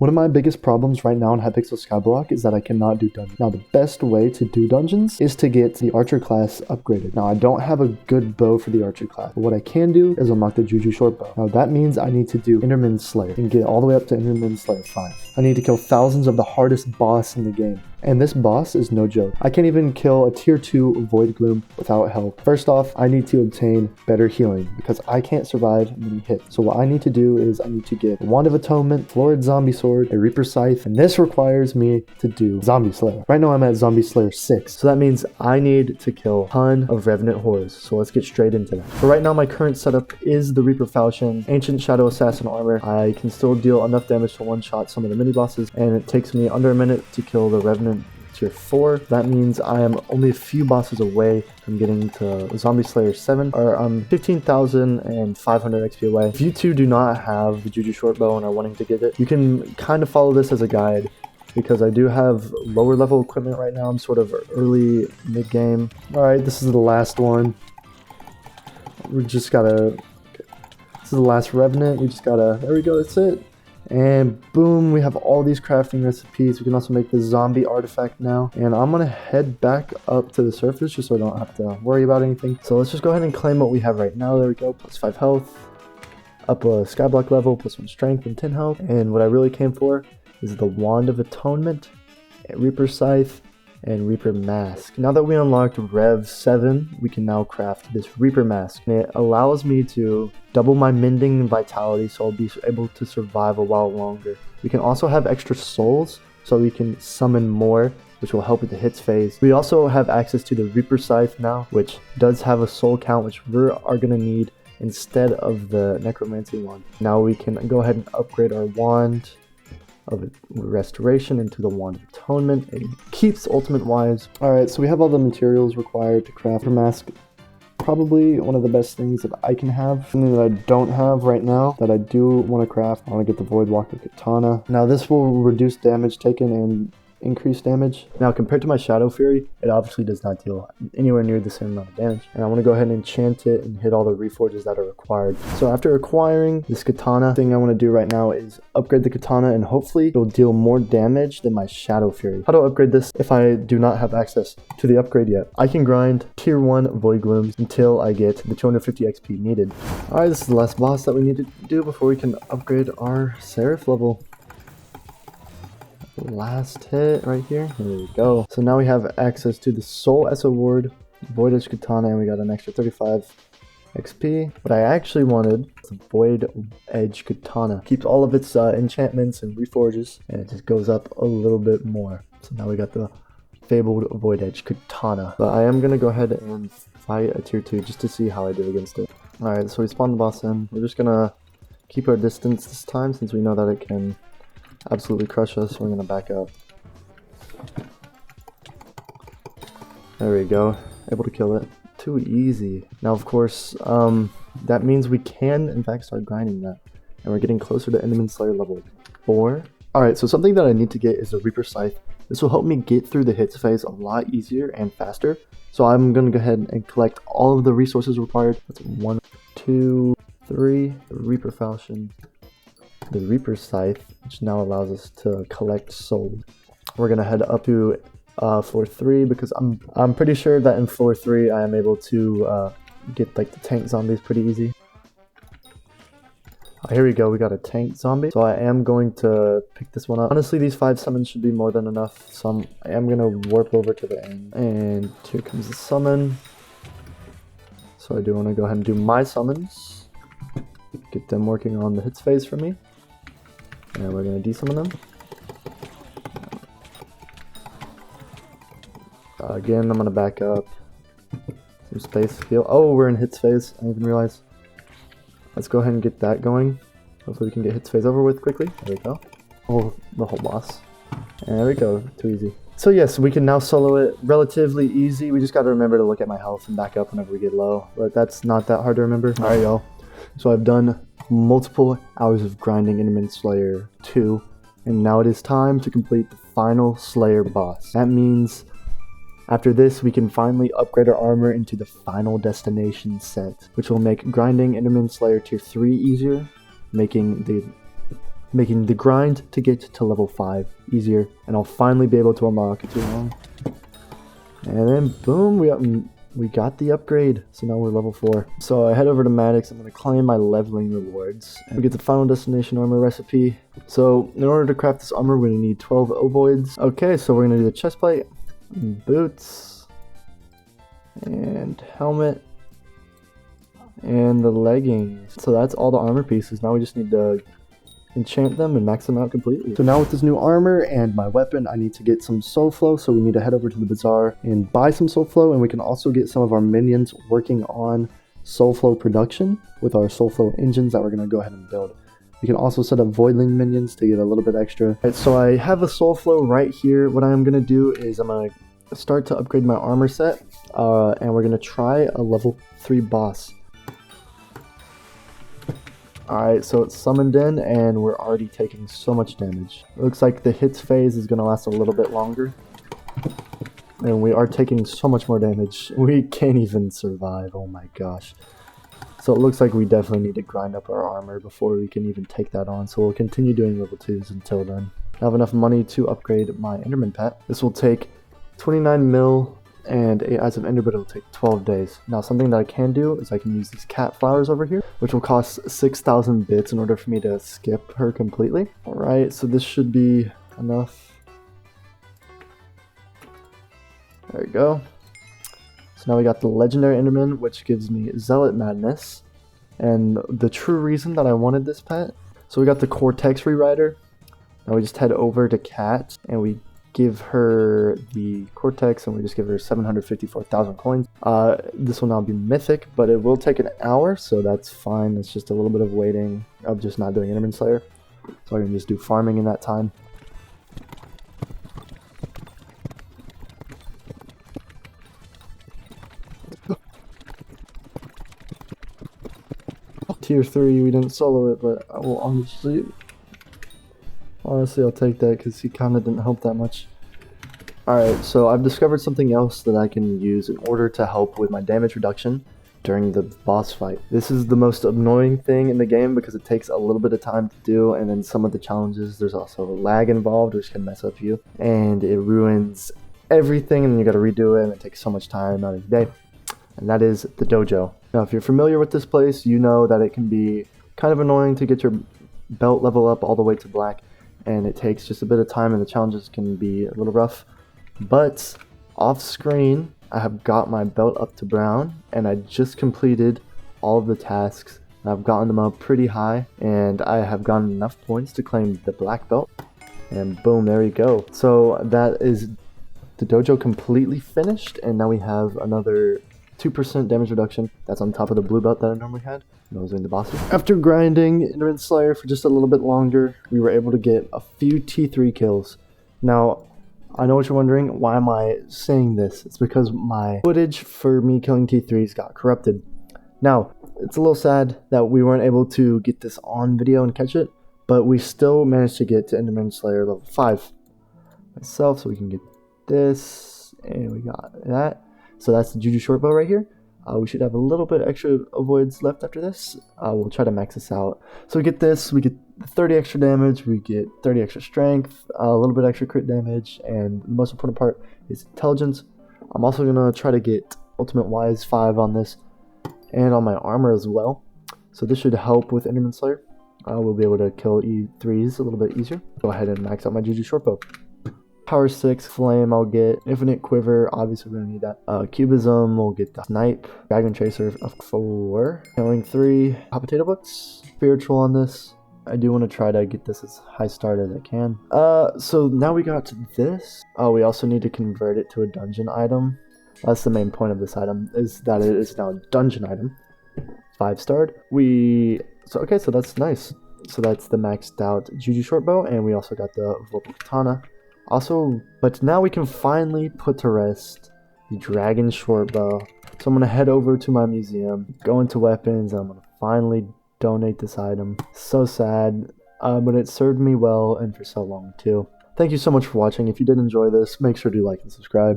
One of my biggest problems right now in Hypixel Skyblock is that I cannot do dungeons. Now, the best way to do dungeons is to get the archer class upgraded. Now, I don't have a good bow for the archer class, but what I can do is unlock the JUJU short bow. Now, that means I need to do Enderman Slayer and get all the way up to Enderman Slayer 5. I need to kill thousands of the hardest boss in the game. And this boss is no joke. I can't even kill a tier 2 Void Gloom without help. First off, I need to obtain better healing because I can't survive many hits. So what I need to do is I need to get a Wand of Atonement, Florid Zombie Sword, a Reaper Scythe, and this requires me to do Zombie Slayer. Right now I'm at Zombie Slayer 6. So that means I need to kill a ton of Revenant Horrors. So let's get straight into that. For right now, my current setup is the Reaper Falchion, Ancient Shadow Assassin armor. I can still deal enough damage to one-shot some of the mini bosses, and it takes me under a minute to kill the Revenant tier 4. That means I am only a few bosses away from getting to Zombie Slayer 7, or I'm 15,500 XP away. If you two do not have the JUJU short bow and are wanting to get it, you can kind of follow this as a guide, because I do have lower level equipment right now. I'm sort of early mid-game. Alright, this is the last one. We just gotta... This is the last Revenant. We just gotta... There we go, that's it. And boom, we have all these crafting recipes. We can also make the zombie artifact now. And I'm gonna head back up to the surface just so I don't have to worry about anything. So let's just go ahead and claim what we have right now. There we go, plus 5 health, up a skyblock level, plus 1 strength and 10 health. And what I really came for is the Wand of Atonement, Reaper Scythe, and Reaper Mask. Now that we unlocked Rev 7, we can now craft this Reaper Mask. And it allows me to double my mending and vitality, so I'll be able to survive a while longer. We can also have extra souls, so we can summon more, which will help with the hits phase. We also have access to the Reaper Scythe now, which does have a soul count, which we are going to need instead of the Necromancy one. Now we can go ahead and upgrade our Wand of Restoration into the Wand of Atonement. It keeps ultimate wise. Alright, so we have all the materials required to craft a mask. Probably one of the best things that I can have. Something that I don't have right now that I do want to craft. I want to get the Voidwalker Katana. Now this will reduce damage taken and increase damage. Now compared to my Shadow Fury, it obviously does not deal anywhere near the same amount of damage. And I want to go ahead and enchant it and hit all the reforges that are required. So after acquiring this katana, thing I want to do right now is upgrade the katana, and hopefully it'll deal more damage than my Shadow Fury. How to upgrade this if I do not have access to the upgrade yet? I can grind tier 1 Void Glooms until I get the 250 XP needed. Alright, this is the last boss that we need to do before we can upgrade our Seraph level. Last hit right here. There we go. So now we have access to the Soul S Award, Void Edge Katana, and we got an extra 35 XP. What I actually wanted was the Void Edge Katana. Keeps all of its enchantments and reforges, and it just goes up a little bit more. So now we got the fabled Void Edge Katana. But I am gonna go ahead and fight a tier 2 just to see how I do against it. Alright, so we spawned the boss in. We're just gonna keep our distance this time since we know that it can absolutely crush us. We're gonna back up. There we go. Able to kill it. Too easy. Now of course, that means we can in fact start grinding that. And we're getting closer to Enderman Slayer level 4. Alright, so something that I need to get is the Reaper Scythe. This will help me get through the hits phase a lot easier and faster. So I'm gonna go ahead and collect all of the resources required. That's 1, 2, 3. The Reaper Falchion. The Reaper Scythe, which now allows us to collect souls. We're gonna head up to floor 3 because I'm pretty sure that in floor 3 I am able to get like the tank zombies pretty easy. Here we go, we got a tank zombie. So I am going to pick this one up. Honestly, these 5 summons should be more than enough. So I am gonna warp over to the end. And here comes the summon. So I do want to go ahead and do my summons. Get them working on the hits phase for me. And we're going to desummon them. Again, I'm going to back up. Some space to heal. Oh, we're in hits phase. I didn't even realize. Let's go ahead and get that going. Hopefully we can get hits phase over with quickly. There we go. Oh, the whole boss. And there we go. Too easy. So yes, we can now solo it relatively easy. We just got to remember to look at my health and back up whenever we get low. But that's not that hard to remember. Alright, y'all. So I've done multiple hours of grinding Enderman Slayer 2, and now it is time to complete the final Slayer boss. That means after this we can finally upgrade our armor into the final destination set, which will make grinding Enderman Slayer tier 3 easier, making the making the grind to get to level 5 easier, and I'll finally be able to unlock it too long. And then boom, we got the upgrade, so now we're level 4. So I head over to Maddox. I'm going to claim my leveling rewards, and we get the final destination armor recipe. So in order to craft this armor, we're going to need 12 ovoids. Okay, so we're going to do the chest plate, boots, and helmet, and the leggings. So that's all the armor pieces. Now we just need to enchant them and max them out completely. So now with this new armor and my weapon, I need to get some soul flow, so we need to head over to the bazaar and buy some soul flow, and we can also get some of our minions working on soul flow production with our soul flow engines that we're going to go ahead and build. We can also set up voidling minions to get a little bit extra. Right, so I have a soul flow right here. What I'm going to do is I'm going to start to upgrade my armor set, and we're going to try a level 3 boss. Alright, so it's summoned in, and we're already taking so much damage. It looks like the hits phase is going to last a little bit longer. And we are taking so much more damage. We can't even survive, oh my gosh. So it looks like we definitely need to grind up our armor before we can even take that on. So we'll continue doing level 2s until then. I have enough money to upgrade my Enderman pet. This will take 29 mil and 8 eyes of ender, but it'll take 12 days. Now something that I can do is I can use these cat flowers over here, which will cost 6,000 bits in order for me to skip her completely. Alright, so this should be enough. There we go. So now we got the legendary Enderman, which gives me Zealot Madness. And the true reason that I wanted this pet, so we got the Cortex Rewriter. Now we just head over to Cat, and we give her the Cortex, and we just give her 754,000 coins. This will now be mythic, but it will take an hour, so that's fine. It's just a little bit of waiting of just not doing Enderman Slayer. So I can just do farming in that time. Tier 3, we didn't solo it, but I will honestly I'll take that because he kind of didn't help that much. Alright, so I've discovered something else that I can use in order to help with my damage reduction during the boss fight. This is the most annoying thing in the game because it takes a little bit of time to do, and then some of the challenges, there's also lag involved, which can mess up you, and it ruins everything, and you gotta redo it, and it takes so much time out of your day. And that is the dojo. Now, if you're familiar with this place, you know that it can be kind of annoying to get your belt level up all the way to black, and it takes just a bit of time, and the challenges can be a little rough. But off screen, I have got my belt up to brown, and I just completed all of the tasks. I've gotten them up pretty high, and I have gotten enough points to claim the black belt. And boom, there you go. So that is the dojo completely finished, and now we have another 2% damage reduction. That's on top of the blue belt that I normally had when I was doing the bosses. After grinding Enderman Slayer for just a little bit longer, we were able to get a few T3 kills. Now, I know what you're wondering, why am I saying this? It's because my footage for me killing T3s got corrupted. Now, it's a little sad that we weren't able to get this on video and catch it, but we still managed to get to Enderman Slayer level 5 myself, so we can get this, and we got that. So that's the JUJU short bow right here. We should have a little bit extra avoids left after this. We'll try to max this out. So we get this, we get 30 extra damage, we get 30 extra strength, a little bit extra crit damage, and the most important part is intelligence. I'm also going to try to get Ultimate Wise 5 on this, and on my armor as well. So this should help with Enderman Slayer. We'll be able to kill E3s a little bit easier. Go ahead and max out my JUJU short bow. Power 6 flame, I'll get infinite quiver, obviously we're gonna need that. Cubism, we'll get the snipe, dragon chaser of 4, killing 3, hot potato books, spiritual on this. I do want to try to get this as high start as I can. So now we got this. We also need to convert it to a dungeon item. That's the main point of this item, is that it is now a dungeon item. 5-starred. Okay, so that's nice. So that's the maxed out JUJU short bow, and we also got the Vorpal Katana. Also, but now we can finally put to rest the dragon short bow. So I'm going to head over to my museum, go into weapons, and I'm going to finally donate this item. So sad, but it served me well and for so long too. Thank you so much for watching. If you did enjoy this, make sure to like and subscribe.